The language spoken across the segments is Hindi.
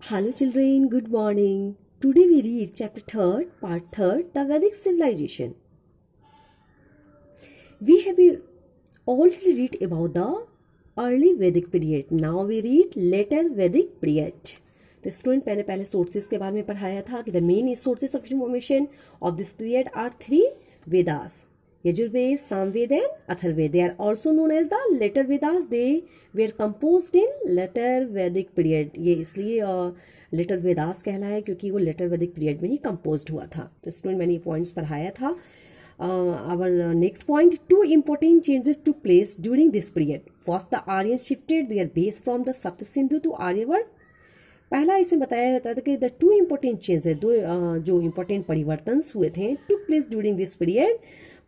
Hello children, good morning. Today we read chapter 3rd, part 3rd, the Vedic civilization. We have already read about the early Vedic period. Now we read later Vedic period. तो स्टूडेंट मैंने पहले सोर्सेज के बारे में पढ़ाया था कि the main sources of information of this period are 3 Vedas, Yajurved, Samved and Atharved. They are also known as the later Vedas. They were composed in later Vedic period. ये इसलिए लेटर वेदास कहला है क्योंकि वो लेटर वैदिक पीरियड में ही कंपोज्ड हुआ था. तो स्टूडेंट मैंने ये पॉइंट्स पढ़ाया था. Our next point, two important changes took place during this period. First, the Aryans shifted their base from the Sapt Sindhu to Aryavart. पहला इसमें बताया जाता था कि द टू इम्पोर्टेंट चेंज है, दो जो इम्पोर्टेंट परिवर्तन हुए थे took place during this period.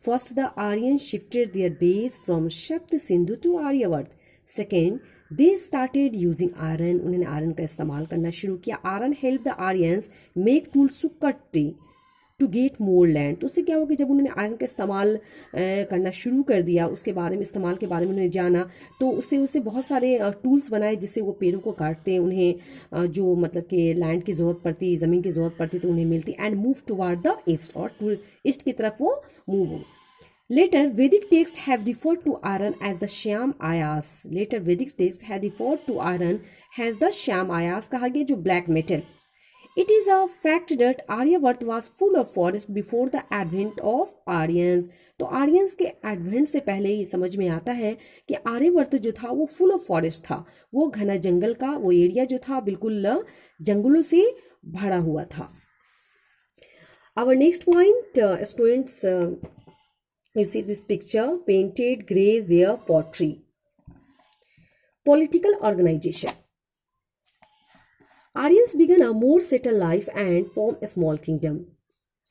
First, the Aryan shifted their base from Sapta Sindhu to Aryavarta. Second, they started using iron. उन्होंने आयरन का इस्तेमाल करना शुरू किया. Iron help the Aryans make tools to cut tree to get more land. तो उससे क्या हुआ कि जब उन्होंने आयरन का इस्तेमाल करना शुरू कर दिया, उसके बारे में इस्तेमाल के बारे में उन्होंने जाना, तो उससे बहुत सारे टूल्स बनाए जिससे वो पेड़ों को काटते हैं. उन्हें जो मतलब कि लैंड की ज़रूरत पड़ती, ज़मीन की ज़रूरत पड़ती तो उन्हें मिलती. And move toward the east, और ईस्ट की तरफ वो मूव हो. Later, Vedic texts have referred to iron as the Shyam Ayas. Later, Vedic texts have referred to iron as the Shyam Ayas, कहा गया जो black metal. It is a fact that Aryavart was full of forest before the advent of Aryans. तो आर्यंस के एडवेंट से पहले ही समझ में आता है कि आर्यवर्त जो था वो फुल ऑफ फॉरेस्ट था. वो घना जंगल का वो एरिया जो था बिल्कुल जंगलों से भरा हुआ था. Our next point, students, you see this picture, painted grey ware pottery. Political organization. Aryans began a more settle life and form a small kingdom.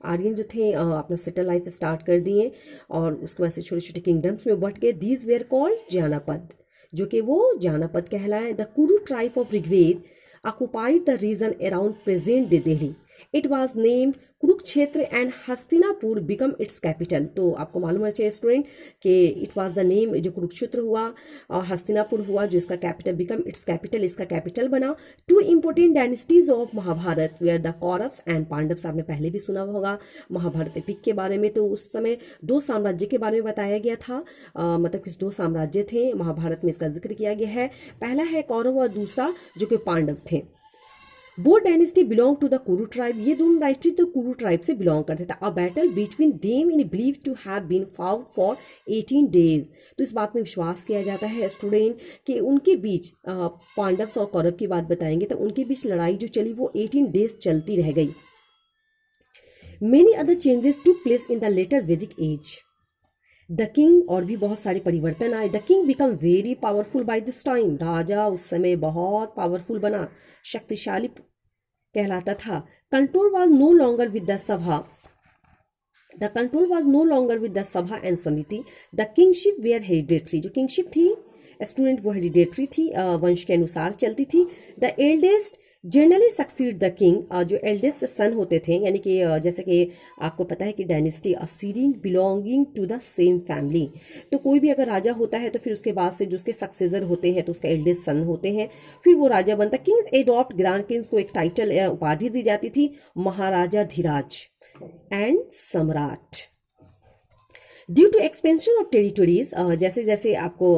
Aryan जो थे अपना सेटल लाइफ स्टार्ट कर दिए और उसके बाद से छोटे छोटे किंगडम्स में बट गए. दीज वेयर कॉल्ड जानपद, जो कि वो जानपद कहलाए. The Kuru tribe of Rigveda occupied the region around present day Delhi. It was named Kurukshetra and Hastinapur become its capital. तो आपको मालूम है चाहिए स्टूडेंट कि इट वाज द नेम, जो कुरुक्षेत्र हुआ और हस्तिनापुर हुआ जो इसका कैपिटल, बिकम इट्स कैपिटल, इसका कैपिटल बना. Two important dynasties of Mahabharata were the Kauravs and Pandavs. आपने पहले भी सुना होगा महाभारत एपिक के बारे में. तो उस समय दो साम्राज्य के बारे में बताया गया था, मतलब कि दो साम्राज्य थे महाभारत में, इसका जिक्र किया गया है. पहला है कौरव और दूसरा जो कि पांडव थे. Both dynasty belong to the Kuru tribe. ये दोनों डायनेस्टी तो कुरु ट्राइब से बिलोंग करते थे. A battle between them in believe to have been fought for 18 days. तो इस बात में विश्वास किया जाता है स्टूडेंट कि उनके बीच, पांडव और कौरव की बात बताएंगे तो उनके बीच लड़ाई जो चली वो 18 डेज चलती रह गई. Many other changes took place in the later Vedic age. The king, और भी बहुत सारे परिवर्तन आए. The king become very powerful by this time. राजा उस समय बहुत पावरफुल बना, शक्तिशाली कहलाता था. Control was no longer with the sabha. The control was no longer with the sabha and samiti. The kingship were hereditary. जो किंगशिप थी स्टूडेंट वो हेरिडेटरी थी, वंश के अनुसार चलती थी. The eldest generally succeed the king. जो एल्डेस्ट सन होते थे, यानी कि जैसे कि आपको पता है कि डायनेस्टी असीरिंग belonging to the same family. तो कोई भी अगर राजा होता है तो फिर उसके बाद से जो उसके सक्सेसर होते हैं तो उसका एल्डेस्ट सन होते हैं, फिर वो राजा बनता. किंग्स एडॉप्ट ग्रैंड किंग्स को एक टाइटल उपाधि दी जाती थी, Maharajadhiraj and samrat. Due to expansion of territories, जैसे जैसे आपको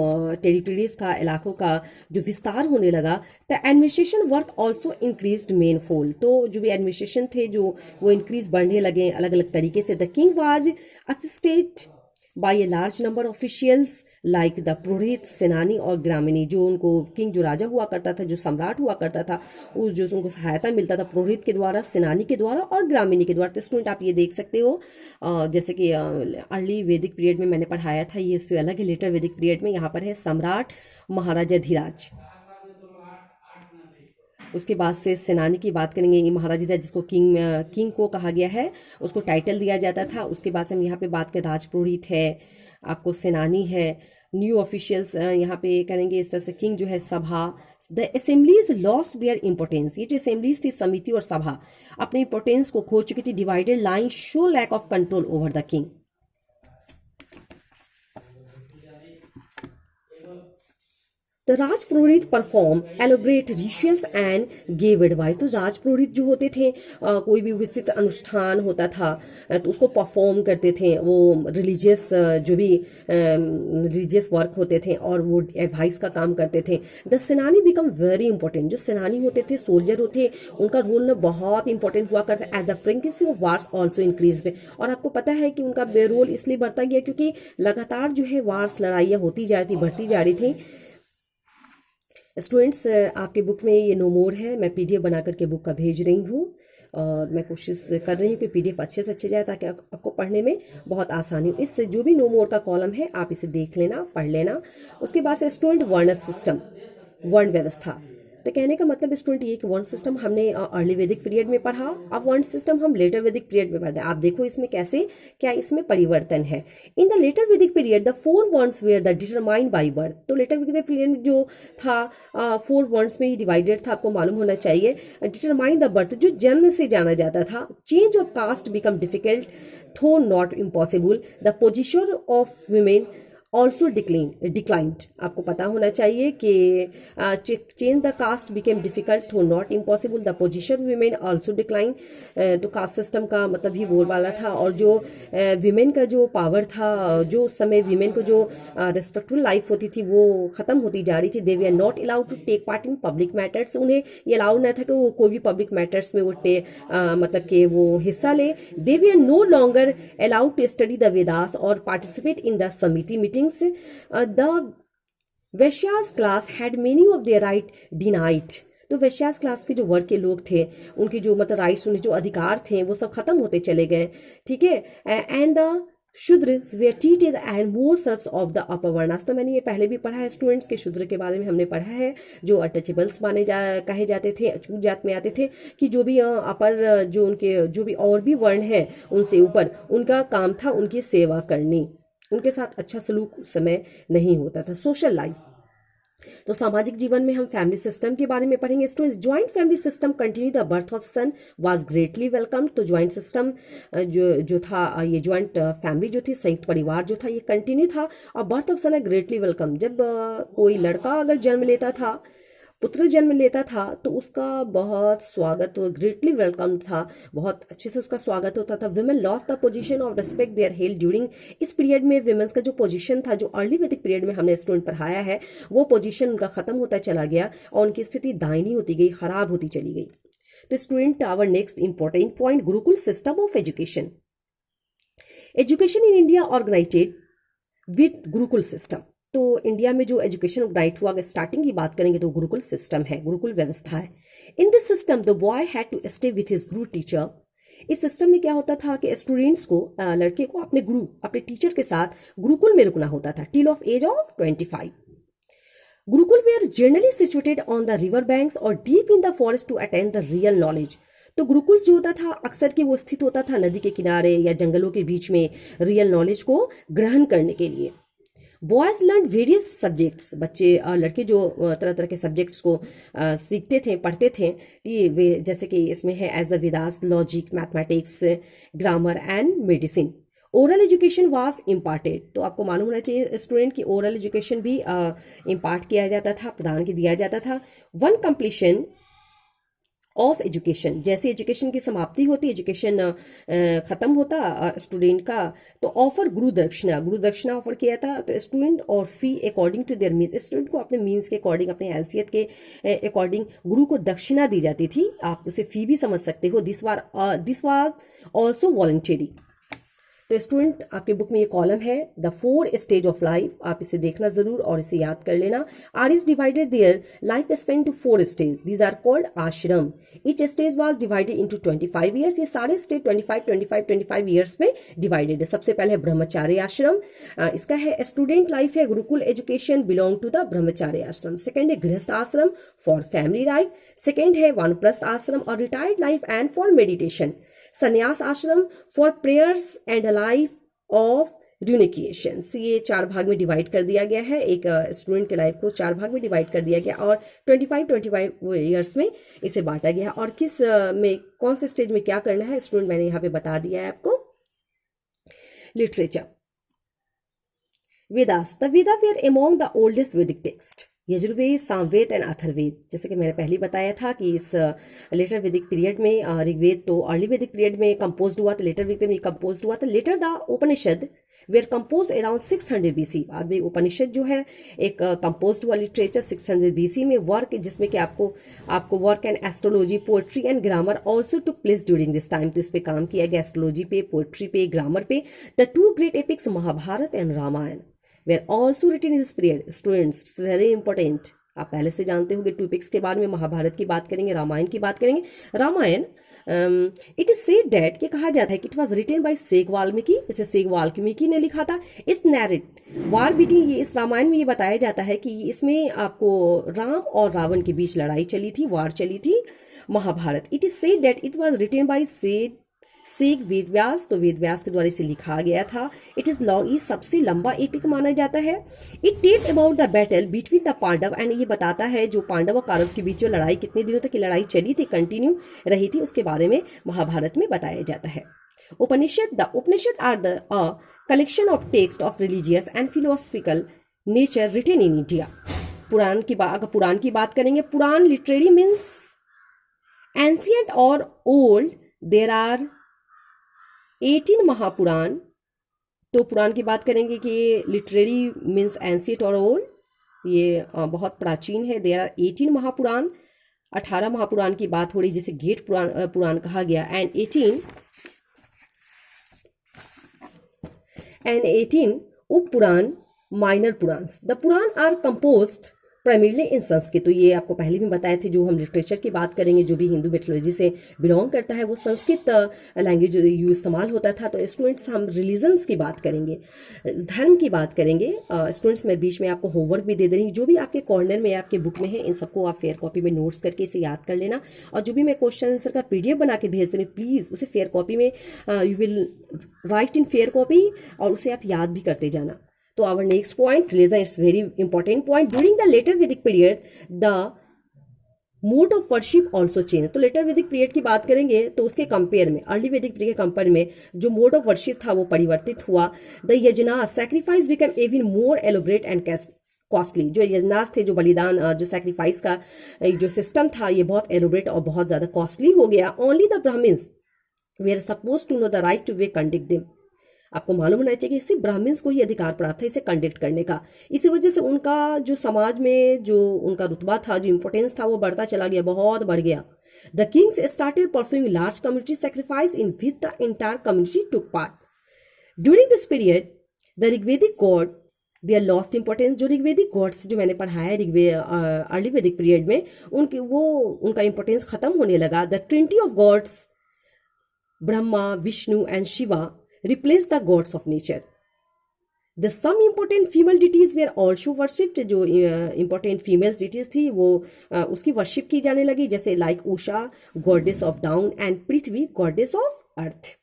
टेरिटरीज का, इलाकों का जो विस्तार होने लगा, the administration work also increase main fold. तो जो भी एडमिनिस्ट्रेशन थे जो वो इंक्रीज बढ़ने लगे अलग अलग तरीके से. The king was assisted by a large number officials like the purohit, senani और ग्रामीणी. जो उनको किंग, जो राजा हुआ करता था, जो सम्राट हुआ करता था, उस जो उनको सहायता मिलता था पुरोहित के द्वारा, सेनानी के द्वारा और ग्रामीणी के द्वारा. तो स्टूडेंट आप ये देख सकते हो, जैसे कि अर्ली वैदिक पीरियड में मैंने पढ़ाया था, ये इससे अलग है. लेटर वैदिक पीरियड में यहाँ पर है सम्राट महाराजा धीराज. उसके बाद से सेनानी की बात करेंगे. ये महाराजा था जिसको किंग को कहा गया है, उसको टाइटल दिया जाता था. उसके बाद से हम यहाँ पे बात करें, राजपुरोहित है, आपको सेनानी है, न्यू ऑफिशियल्स यहाँ पे करेंगे. इस तरह से किंग जो है, सभा. The assemblies lost their importance. ये जो असेंबलीज थी, समिति और सभा, अपने इंपोर्टेंस को खो चुकी थी. Divided line show lack of control over the king. तो राज purohit perform elaborate rituals and gave advice. तो राज पुरोहित जो होते थे कोई भी विस्तृत अनुष्ठान होता था तो उसको परफॉर्म करते थे, वो रिलीजियस जो भी रिलीजियस वर्क होते थे और वो एडवाइस का काम करते थे। द सेनानी बिकम वेरी इंपॉर्टेंट। जो सेनानी होते थे, सोल्जर होते, उनका रोल ना बहुत इंपॉर्टेंट हुआ करता as the frequency of wars also increased. और आपको पता है कि उनका रोल इसलिए बढ़ता गया क्योंकि लगातार जो है वार्स, लड़ाइयाँ होती जा रही थी, बढ़ती जा रही थी। स्टूडेंट्स, आपके बुक में ये नो मोर है, मैं पीडीएफ बना करके बुक का भेज रही हूँ और मैं कोशिश कर रही हूँ कि पीडीएफ अच्छे से अच्छे जाए ताकि आपको पढ़ने में बहुत आसानी हो। इससे जो भी नो मोर का कॉलम है आप इसे देख लेना, पढ़ लेना। उसके बाद से स्टूडेंट वर्ण सिस्टम, वर्ण व्यवस्था। तो कहने का मतलब स्टूडेंट ये कि वर्ण सिस्टम हमने अर्ली वैदिक पीरियड में पढ़ा, अब वर्ण सिस्टम हम लेटर वैदिक पीरियड में पढ़ते हैं। आप देखो इसमें कैसे क्या इसमें परिवर्तन है। In the later Vedic period the 4 words were the determined by birth. तो लेटर वैदिक पीरियड में जो था 4 वर्ड्स में ही डिवाइडेड था, आपको मालूम होना चाहिए। डिटरमाइन द बर्थ, जो जन्म से जाना जाता था। Change of caste become difficult though not impossible. The position of women also declined. आपको पता होना चाहिए कि change the caste became difficult though not impossible. The position women also decline. तो कास्ट सिस्टम का मतलब ही बोल वाला था। और जो वीमेन का जो पावर था, जो उस समय वीमेन को जो रिस्पेक्टफुल लाइफ होती थी वो ख़त्म होती जा रही थी। They were not allowed to take part in public matters. उन्हें ये अलाउ न था कि वो कोई भी पब्लिक मैटर्स में वो मतलब कि वो हिस्सा ले। They were no longer allowed to study the Vedas और participate in the samiti meeting. The Vaishyas class had many of their right denied. तो वैश्यास क्लास के जो वर्ग के लोग थे, उनके जो मतलब राइट्स, उन्हें जो अधिकार थे वो सब खत्म होते चले गए। ठीक है। And the Shudra were treated and more serves of the upper varnas. तो मैंने ये पहले भी पढ़ा है स्टूडेंट्स के शूद्र के बारे में हमने पढ़ा है, जो अटचेबल्स कहे जाते थे, अछूत जात में आते थे, कि जो भी अपर जो उनके जो भी और भी वर्ण है उनसे ऊपर, उनका काम था उनकी सेवा करनी, उनके साथ अच्छा सलूक उस समय नहीं होता था। सोशल लाइफ, तो सामाजिक जीवन में हम फैमिली सिस्टम के बारे में पढ़ेंगे। Students, joint family system continue the birth of son was greatly welcome. तो ज्वाइंट सिस्टम जो था, ये ज्वाइंट फैमिली जो थी, संयुक्त परिवार जो था, ये कंटिन्यू था। और बर्थ ऑफ सन है ग्रेटली वेलकम। जब कोई लड़का अगर जन्म लेता था, पुत्र जन्म लेता था, तो उसका बहुत स्वागत, ग्रेटली वेलकम था, बहुत अच्छे से उसका स्वागत होता था। Women lost the position of respect there held during. इस पीरियड में विमेन्स का जो पोजीशन था, जो अर्ली वैदिक पीरियड में हमने स्टूडेंट पढ़ाया है, वो पोजीशन उनका खत्म होता चला गया और उनकी स्थिति दायनी होती गई, खराब होती चली गई। तो student, our next important point, gurukul system of education. Education in India organised with gurukul system. तो इंडिया में जो एजुकेशन ऑर्गेनाइज हुआ, अगर स्टार्टिंग की बात करेंगे तो गुरुकुल सिस्टम है, गुरुकुल व्यवस्था है। In this system the boy had to stay with his guru teacher. इस सिस्टम में क्या होता था कि स्टूडेंट्स को, लड़के को अपने गुरु, अपने टीचर के साथ गुरुकुल में रुकना होता था till of age of 25। Gurukul were generally situated on the river banks और deep in the forest to attain the real knowledge. तो गुरुकुल जो होता था अक्सर कि वो स्थित होता था नदी के किनारे या जंगलों के बीच में, रियल नॉलेज को ग्रहण करने के लिए। Boys learn various subjects. बच्चे, लड़के जो तरह तरह के सब्जेक्ट्स को सीखते थे, पढ़ते थे। ये वे जैसे कि इसमें है as the Vedas, logic, mathematics, grammar and medicine. Oral education was imparted. तो आपको मालूम होना चाहिए स्टूडेंट की ओरल एजुकेशन भी इम्पार्ट किया जाता था, प्रदान दिया जाता था। वन कंप्लीशन ऑफ एजुकेशन, जैसे एजुकेशन की समाप्ति होती, एजुकेशन खत्म होता स्टूडेंट का, तो ऑफर गुरु दक्षिणा, गुरु दक्षिणा ऑफर किया था। तो स्टूडेंट और fee according to their means, student को अपने मीन्स के अकॉर्डिंग, अपने हैसियत के अकॉर्डिंग गुरु को दक्षिणा दी जाती थी। आप उसे फी भी समझ सकते हो। This was also voluntary. तो स्टूडेंट, आपके बुक में ये कॉलम है द 4 स्टेज ऑफ लाइफ, आप इसे देखना जरूर और इसे याद कर लेना। Are is divided their life span to 4 stage, these are called ashram. Each stage was divided into 25 years. ये सारे स्टेज 25 ईयर्स में डिवाइडेड है। सबसे पहले है ब्रह्मचार्य आश्रम, इसका है स्टूडेंट लाइफ है, gurukul education belong to the brahmacharya ashram. Second है गृहस्थ आश्रम फॉर फैमिली लाइफ। सेकेंड है वानप्रस्थ आश्रम और retired life and for meditation. Sannyas ashram for prayers and a life of renunciations. ये 4 भाग में डिवाइड कर दिया गया है। एक स्टूडेंट के लाइफ को 4 भाग में डिवाइड कर दिया गया और 25 ईयर्स में इसे बांटा गया। और किस में, कौन से स्टेज में क्या करना है स्टूडेंट, मैंने यहाँ पे बता दिया है आपको। Literature, Vedas. The Veda were among the oldest Vedic text. Yajurveda, Samaveda and Atharvaveda. जैसे कि मैंने पहले बताया था कि इस लेटर वैदिक पीरियड में ऋग्वेद तो अर्ली वैदिक पीरियड में कंपोज हुआ था, लेटर वैदिक में कंपोज हुआ था। Later the Upanishad were compose around 600 BC. बाद में उपनिषद जो है एक कंपोज हुआ लिटरेचर 600 बीसी में, वर्क जिसमें कि आपको work and astrology, poetry and grammar also took place during this time. तो इस पे काम किया गया, एस्ट्रोलॉजी पे, पोएट्री पे, ग्रामर पे। The two great epics Mahabharata and Ramayana were also written in this period. Students, it's very important. आप पहले से जानते होंगे टू पिक्स के बारे में, महाभारत की बात करेंगे, रामायण की बात करेंगे। Ramayana it is said that, कि कहा जाता है कि it was written by sage Valmiki, इसे सेग वाल्मीकि ने लिखा था। इस नैरेट वार बिटवीन, ये इस रामायण में ये बताया जाता है कि इसमें आपको राम और रावण के बीच लड़ाई चली थी, वार चली थी। Mahabharata it is said that it was written by sage Vedavyasa, तो वेदव्यास के द्वारा इसे लिखा गया था। इट इज लॉन्ग, ये सबसे लंबा एपिक माना जाता है। It tell about the battle between the Pandava, and ये बताता है जो पांडव और कौरव के बीच जो लड़ाई, कितने दिनों तक की लड़ाई चली थी, कंटिन्यू रही थी, उसके बारे में महाभारत में बताया जाता है। Upanishad, the Upanishad are the collection of text of religious and philosophical nature written in India. पुराण की बात, अगर पुराण की बात करेंगे, पुराण लिटरेरी मीन्स एंशियंट और ओल्ड। There are 18 Mahapurana. तो पुराण की बात करेंगे कि लिटरेरी मीन्स एंशियंट और ओल्ड, ये बहुत प्राचीन है। देयर आर 18 महापुराण, 18 महापुराण की बात हो रही, जिसे गेट पुराण कहा गया। And 18 Upapurana, minor Purana. The Purana are composed primarily in Sanskrit. तो ये आपको पहले भी बताए थे, जो हम लिटरेचर की बात करेंगे, जो भी हिंदू मिथोलॉजी से बिलोंग करता है, वो संस्कृत लैंग्वेज यूज इस्तेमाल होता था। तो स्टूडेंट्स, हम रिलीजन्स की बात करेंगे, धर्म की बात करेंगे। स्टूडेंट्स, मैं बीच में आपको होमवर्क भी दे दे रही हूँ, जो भी आपके कॉर्नर में, आपके बुक में है, इन सबको आप फेयर कॉपी में नोट्स करके इसे याद कर लेना। और जो भी मैं क्वेश्चन आंसर का PDF बना के भेज दे रही हूँ, प्लीज़ उसे फेयर कॉपी में you will write in fair copy, और उसे आप याद भी करते जाना। तो our next point, religion, it's very important point. During the later Vedic period, the mode of worship also change. तो लेटर वैदिक पीरियड की बात करेंगे तो उसके कंपेयर में, अर्ली वैदिक पीरियड के कंपेयर में जो मोड ऑफ वर्शिप था वो परिवर्तित हुआ। The yajnas sacrifice become even more elaborate and costly. जो यजनास थे, जो बलिदान, जो सैक्रिफाइस का जो सिस्टम था, ये बहुत एलोबरेट और बहुत ज्यादा कॉस्टली हो गया। Only the Brahmins they are suppose to know the right to way conduct them. आपको मालूम होना चाहिए कि सिर्फ ब्राह्मण्स को ही अधिकार प्राप्त है इसे कंडक्ट करने का। इसी वजह से उनका जो समाज में जो उनका रुतबा था, जो इंपॉर्टेंस था, वो बढ़ता चला गया, बहुत बढ़ गया। The kings started performing large community sacrifice in which the entire community took part. During this period the Rigvedic god their lost importance. जो ऋग्वेदिक गॉड्स जो मैंने पढ़ाया अर्ली वैदिक पीरियड में, उनका इंपॉर्टेंस खत्म होने लगा। The trinity of gods Brahma, Vishnu and Shiva replace the gods of nature. The some important female deities were also worshipped. जो important female deities थी वो उसकी वर्शिप की जाने लगी, जैसे like Usha, goddess of dawn, and Prithvi, goddess of earth.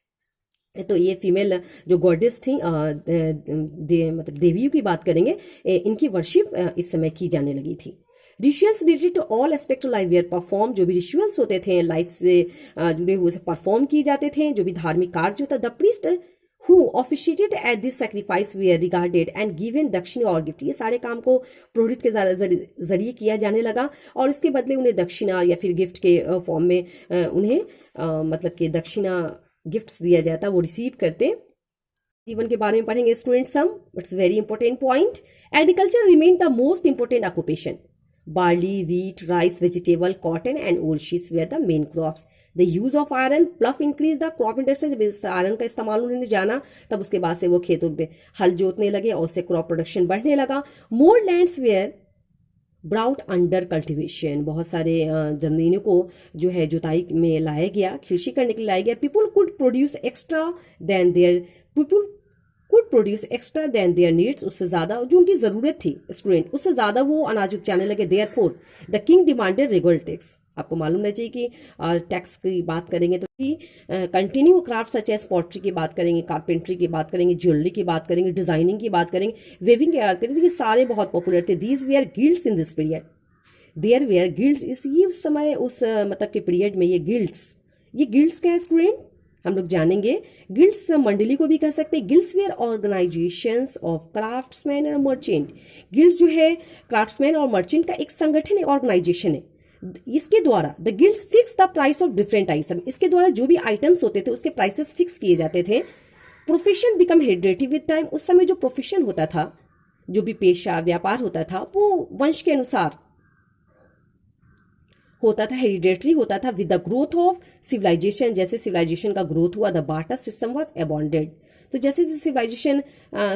तो ये फीमेल जो गॉडेस थी, मतलब देवियों की बात करेंगे, इनकी वर्शिप इस समय की जाने लगी थी। Rituals related to all aspect of life were perform. जो भी रिचुअल्स होते थे लाइफ से जुड़े हुए से परफॉर्म किए जाते थे। जो भी धार्मिक कार्य होता, the priest who officiated at this sacrifice were regarded and given dakshina और गिफ्ट। ये सारे काम को पुरोहित के जरिए किया जाने लगा, और इसके बदले उन्हें दक्षिणा या फिर गिफ्ट के फॉर्म में उन्हें मतलब कि दक्षिणा गिफ्ट्स दिया जाता, वो रिसीव करते। जीवन के बारे में पढ़ेंगे students some, it's very important point. Agriculture remain the most important occupation. Barley, wheat, rice, vegetable, cotton and wool sheets were the main crops. The use of iron pluff increased the crop industry. जब आयरन का इस्तेमाल उन्होंने जाना, तब उसके बाद से वो खेतों में हल जोतने लगे और उससे क्रॉप प्रोडक्शन बढ़ने लगा। More lands were brought under cultivation. बहुत सारे जमीनों को जो है जुताई में लाया गया, कृषि करने के लिए लाया गया। People could produce extra than their needs. उससे ज़्यादा जो उनकी ज़रूरत थी स्टूडेंट, उससे ज़्यादा वो अनाज उपजाने लगे। Therefore, the king demanded regular tax. आपको मालूम रहना चाहिए कि टैक्स की बात करेंगे तो continue craft such as pottery की बात करेंगे, कारपेंट्री की बात करेंगे, ज्वेलरी की बात करेंगे, डिजाइनिंग की बात करेंगे, वेविंग की बात करेंगे, ये सारे बहुत पॉपुलर थे। These were guilds in this period. There were guilds, इस ये उस समय उस मतलब के पीरियड में ये गिल्ड्स क्या है स्टूडेंट, हम लोग जानेंगे। गिल्ड्स मंडली को भी कह सकते हैं। Guilds were organisations of craftsman और मर्चेंट। गिल्ड्स जो है क्राफ्ट्समैन और मर्चेंट का एक संगठन है, ऑर्गेनाइजेशन है। इसके द्वारा the guilds fix the price of different item. इसके द्वारा जो भी आइटम्स होते थे उसके प्राइसेस फिक्स किए जाते थे। Profession become hereditary with time. उस समय जो प्रोफेशन होता था, जो भी पेशा व्यापार होता था, वो वंश के अनुसार होता था, हेरिडेटरी होता था। With the growth of civilisation, जैसे सिविलाइजेशन का ग्रोथ हुआ, the barter system was abandoned. तो जैसे जैसे सिविलाइजेशन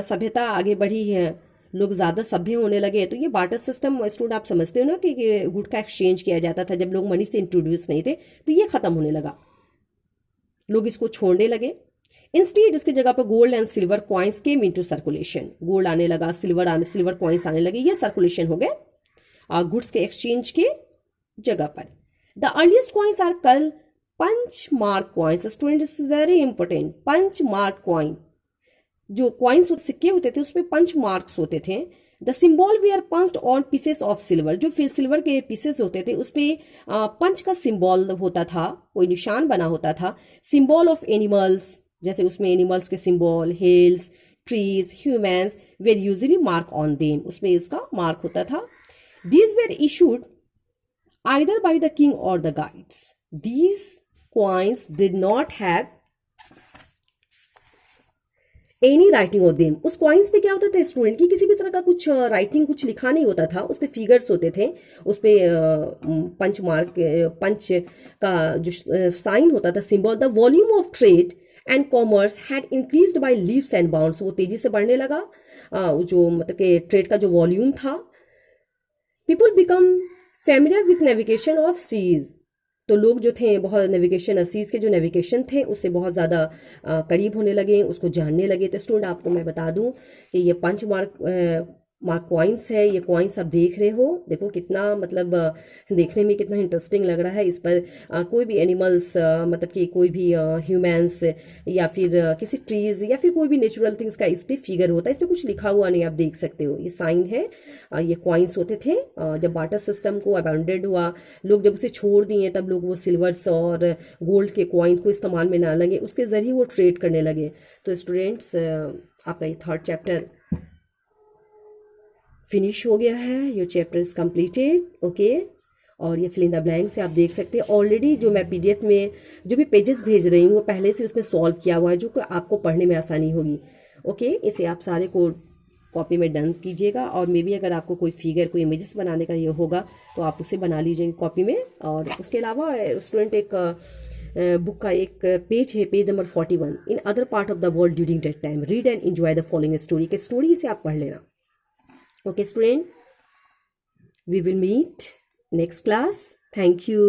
सभ्यता आगे बढ़ी है, लोग ज़्यादा सभ्य होने लगे, तो ये बार्टर सिस्टम स्टूडेंट आप समझते हो ना कि गुड का एक्सचेंज किया जाता था जब लोग मनी से इंट्रोड्यूस नहीं थे, तो ये खत्म होने लगा, लोग इसको छोड़ने लगे। इंस्टीड इसकी जगह पर gold and silver coins came into circulation. Gold आने लगा, सिल्वर कॉइन्स आने लगे, ये सर्कुलेशन हो गए गुड्स के एक्सचेंज के जगह पर। The earliest coins are call punch mark coins. Student is very important. Punch mark coin, जो कॉइन्स सिक्के होते थे उसमें पंच मार्क्स होते थे। The symbol we are punched on pieces of silver. जो फिर सिल्वर के पीसेस होते थे उस पर पंच का सिंबल होता था, कोई निशान बना होता था। सिंबल ऑफ एनिमल्स, जैसे उसमें एनिमल्स के symbol, hills, trees, humans were usually mark on them, उसमें इसका मार्क होता था। These were issued either by the king or the guides. These coins did not have any writing of them. उस coins पे क्या होता था स्टूडेंट की, किसी भी तरह का कुछ राइटिंग, कुछ लिखा नहीं होता था। उस पे फिगर्स होते थे, उस पे पंच मार्क, पंच का जो साइन होता था, symbol. The volume of trade and commerce had increased by leaves and bounds. वो तेजी से बढ़ने लगा, जो मतलब कि ट्रेड का जो वॉल्यूम था। People become familiar with navigation of seas. तो लोग जो थे बहुत नेविगेशन, सीज के जो नेविगेशन थे उससे बहुत ज़्यादा करीब होने लगे, उसको जानने लगे। तो स्टूडेंट आपको मैं बता दूं कि ये पंच मार्क कॉइन्स है। ये कॉइन्स आप देख रहे हो, देखो कितना मतलब देखने में कितना इंटरेस्टिंग लग रहा है। इस पर कोई भी एनिमल्स, मतलब कि कोई भी ह्यूमन्स या फिर किसी ट्रीज या फिर कोई भी नेचुरल थिंग्स का इस पर फिगर होता है। इस पर कुछ लिखा हुआ नहीं, आप देख सकते हो, ये साइन है। ये कॉइन्स होते थे। जब बार्टर सिस्टम को अबाउंडेड हुआ, लोग जब उसे छोड़ दिए, तब लोग वो सिल्वर्स और गोल्ड के कॉइन्स को इस्तेमाल में ना लगे, उसके ज़रिए वो ट्रेड करने लगे। तो स्टूडेंट्स आपका ये थर्ड चैप्टर फिनिश हो गया है। Your chapter is completed. Okay, और ये फिल इन द ब्लैंक से आप देख सकते हैं। ऑलरेडी जो मैं पीडीएफ में जो भी पेजेस भेज रही हूँ वो पहले से उसमें सॉल्व किया हुआ है, जो कि आपको पढ़ने में आसानी होगी। ओके, इसे आप सारे को कॉपी में डन कीजिएगा, और मे बी अगर आपको कोई फिगर, कोई इमेजेस बनाने का ये होगा तो आप उसे बना लीजिएगा कॉपी में। और उसके अलावा स्टूडेंट एक बुक का एक पेज है, page number 41, in other part of the world during that time, read and enjoy the following story. के स्टोरी से आप पढ़ लेना। Okay, student, we will meet next class. Thank you.